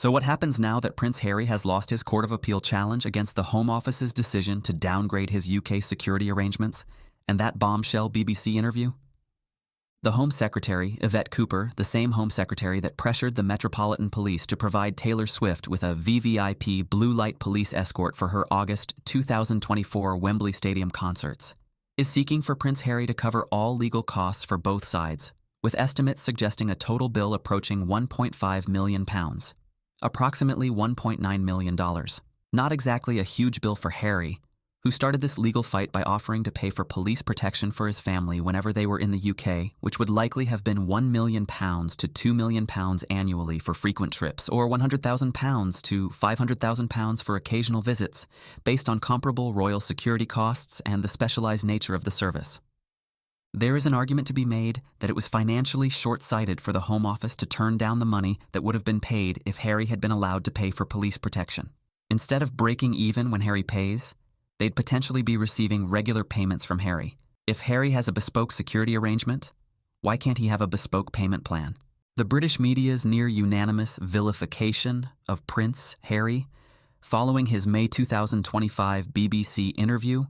So what happens now that Prince Harry has lost his Court of Appeal challenge against the Home Office's decision to downgrade his UK security arrangements and that bombshell BBC interview? The Home Secretary, Yvette Cooper, the same Home Secretary that pressured the Metropolitan Police to provide Taylor Swift with a VVIP blue light police escort for her August 2024 Wembley Stadium concerts, is seeking for Prince Harry to cover all legal costs for both sides, with estimates suggesting a total bill approaching £1.5 million. Approximately $1.9 million. Not exactly a huge bill for Harry, who started this legal fight by offering to pay for police protection for his family whenever they were in the UK, which would likely have been £1 million to £2 million annually for frequent trips, or £100,000 to £500,000 for occasional visits, based on comparable royal security costs and the specialized nature of the service. There is an argument to be made that it was financially short-sighted for the Home Office to turn down the money that would have been paid if Harry had been allowed to pay for police protection. Instead of breaking even when Harry pays, they'd potentially be receiving regular payments from Harry. If Harry has a bespoke security arrangement, why can't he have a bespoke payment plan? The British media's near-unanimous vilification of Prince Harry, following his May 2025 BBC interview,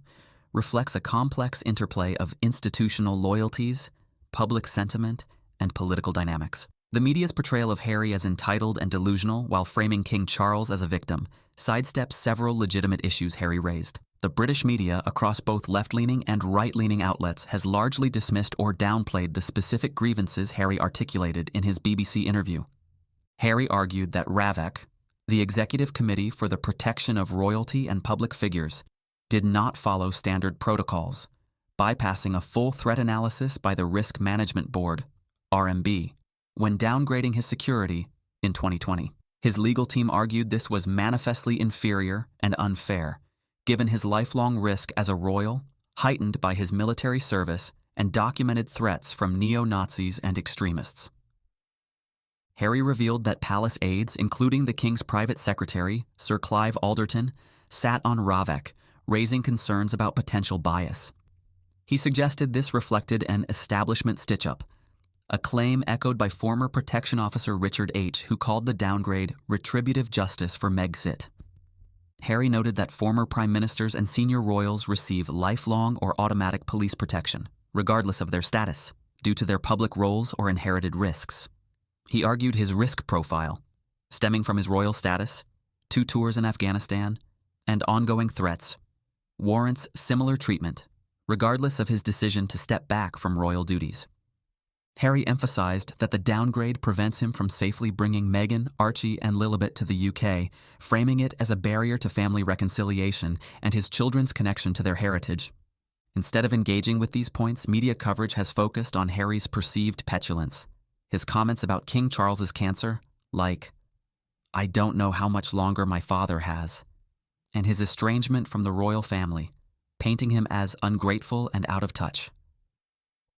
reflects a complex interplay of institutional loyalties, public sentiment, and political dynamics. The media's portrayal of Harry as entitled and delusional while framing King Charles as a victim sidesteps several legitimate issues Harry raised. The British media, across both left-leaning and right-leaning outlets, has largely dismissed or downplayed the specific grievances Harry articulated in his BBC interview. Harry argued that RAVEC, the Executive Committee for the Protection of Royalty and Public Figures, did not follow standard protocols, bypassing a full threat analysis by the Risk Management Board, RMB, when downgrading his security in 2020. His legal team argued this was manifestly inferior and unfair, given his lifelong risk as a royal, heightened by his military service and documented threats from neo-Nazis and extremists. Harry revealed that palace aides, including the King's private secretary, Sir Clive Alderton, sat on RAVEC, raising concerns about potential bias. He suggested this reflected an establishment stitch-up, a claim echoed by former protection officer Richard H., who called the downgrade retributive justice for Megxit. Harry noted that former prime ministers and senior royals receive lifelong or automatic police protection, regardless of their status, due to their public roles or inherited risks. He argued his risk profile, stemming from his royal status, 2 tours in Afghanistan, and ongoing threats, warrants similar treatment, regardless of his decision to step back from royal duties. Harry emphasized that the downgrade prevents him from safely bringing Meghan, Archie, and Lilibet to the UK, framing it as a barrier to family reconciliation and his children's connection to their heritage. Instead of engaging with these points, media coverage has focused on Harry's perceived petulance. His comments about King Charles's cancer, like, "I don't know how much longer my father has," and his estrangement from the royal family, painting him as ungrateful and out of touch.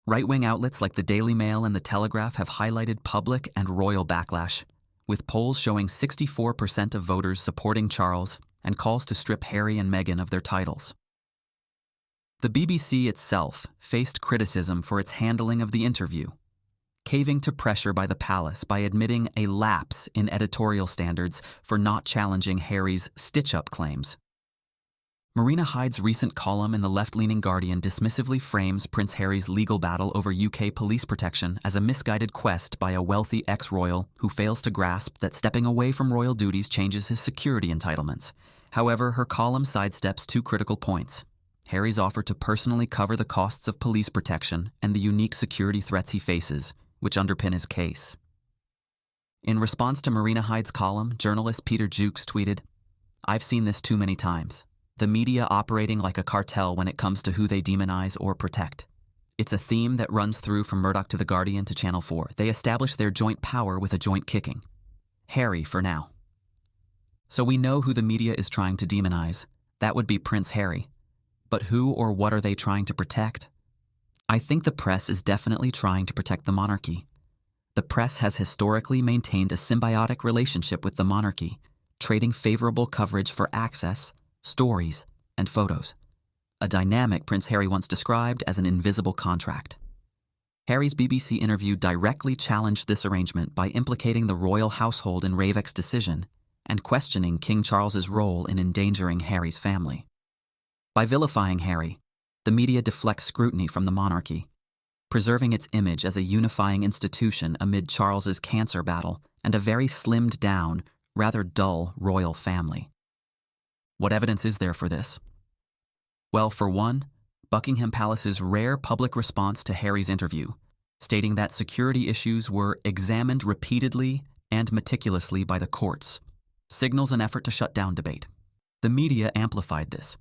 Right-wing outlets like the Daily Mail and the Telegraph have highlighted public and royal backlash, with polls showing 64% of voters supporting Charles and calls to strip Harry and Meghan of their titles. The BBC itself faced criticism for its handling of the interview, caving to pressure by the palace by admitting a lapse in editorial standards for not challenging Harry's stitch-up claims. Marina Hyde's recent column in the left-leaning Guardian dismissively frames Prince Harry's legal battle over UK police protection as a misguided quest by a wealthy ex-royal who fails to grasp that stepping away from royal duties changes his security entitlements. However, her column sidesteps 2 critical points: Harry's offer to personally cover the costs of police protection and the unique security threats he faces, which underpin his case. In response to Marina Hyde's column, journalist Peter Jukes tweeted, "I've seen this too many times. The media operating like a cartel when it comes to who they demonize or protect. It's a theme that runs through from Murdoch to The Guardian to Channel 4. They establish their joint power with a joint kicking. Harry for now." So we know who the media is trying to demonize. That would be Prince Harry. But who or what are they trying to protect? I think the press is definitely trying to protect the monarchy. The press has historically maintained a symbiotic relationship with the monarchy, trading favorable coverage for access, stories, and photos. A dynamic Prince Harry once described as an invisible contract. Harry's BBC interview directly challenged this arrangement by implicating the royal household in Ravek's decision and questioning King Charles's role in endangering Harry's family. By vilifying Harry, the media deflects scrutiny from the monarchy, preserving its image as a unifying institution amid Charles's cancer battle and a very slimmed-down, rather dull royal family. What evidence is there for this? Well, for one, Buckingham Palace's rare public response to Harry's interview, stating that security issues were examined repeatedly and meticulously by the courts, signals an effort to shut down debate. The media amplified this,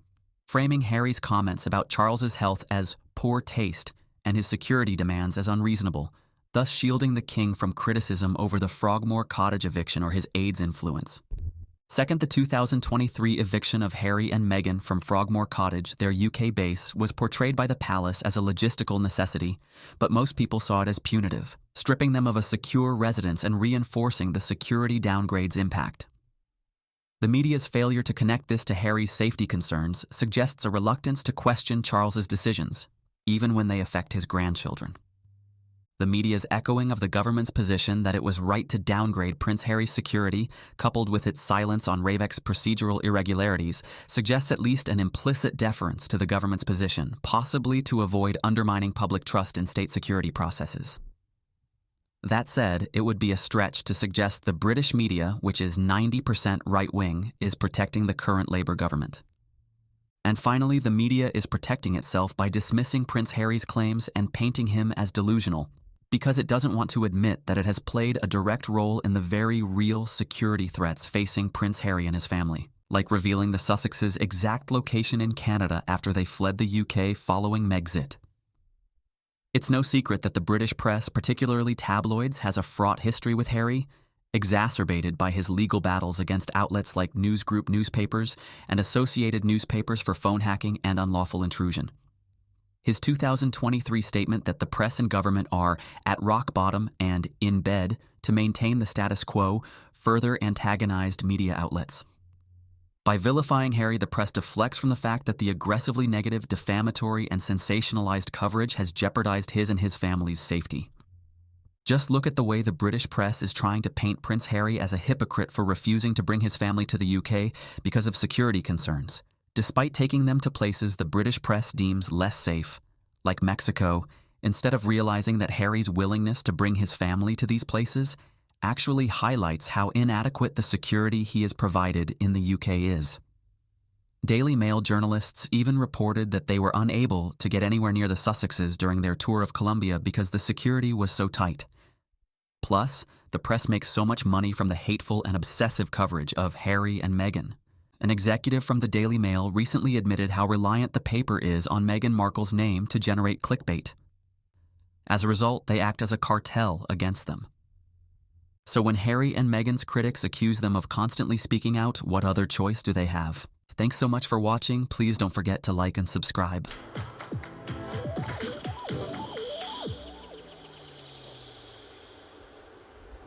framing Harry's comments about Charles's health as poor taste and his security demands as unreasonable, thus shielding the king from criticism over the Frogmore Cottage eviction or his aide's influence. Second, the 2023 eviction of Harry and Meghan from Frogmore Cottage, their UK base, was portrayed by the palace as a logistical necessity, but most people saw it as punitive, stripping them of a secure residence and reinforcing the security downgrade's impact. The media's failure to connect this to Harry's safety concerns suggests a reluctance to question Charles's decisions, even when they affect his grandchildren. The media's echoing of the government's position that it was right to downgrade Prince Harry's security, coupled with its silence on Ravek's procedural irregularities, suggests at least an implicit deference to the government's position, possibly to avoid undermining public trust in state security processes. That said, it would be a stretch to suggest the British media, which is 90% right-wing, is protecting the current Labour government. And finally, the media is protecting itself by dismissing Prince Harry's claims and painting him as delusional, because it doesn't want to admit that it has played a direct role in the very real security threats facing Prince Harry and his family, like revealing the Sussexes' exact location in Canada after they fled the UK following Megxit. It's no secret that the British press, particularly tabloids, has a fraught history with Harry, exacerbated by his legal battles against outlets like News Group newspapers and Associated Newspapers for phone hacking and unlawful intrusion. His 2023 statement that the press and government are at rock bottom and in bed to maintain the status quo further antagonized media outlets. By vilifying Harry, the press deflects from the fact that the aggressively negative, defamatory, and sensationalized coverage has jeopardized his and his family's safety. Just look at the way the British press is trying to paint Prince Harry as a hypocrite for refusing to bring his family to the UK because of security concerns, despite taking them to places the British press deems less safe, like Mexico, instead of realizing that Harry's willingness to bring his family to these places actually highlights how inadequate the security he has provided in the UK is. Daily Mail journalists even reported that they were unable to get anywhere near the Sussexes during their tour of Colombia because the security was so tight. Plus, the press makes so much money from the hateful and obsessive coverage of Harry and Meghan. An executive from the Daily Mail recently admitted how reliant the paper is on Meghan Markle's name to generate clickbait. As a result, they act as a cartel against them. So when Harry and Meghan's critics accuse them of constantly speaking out, what other choice do they have? Thanks so much for watching. Please don't forget to like and subscribe.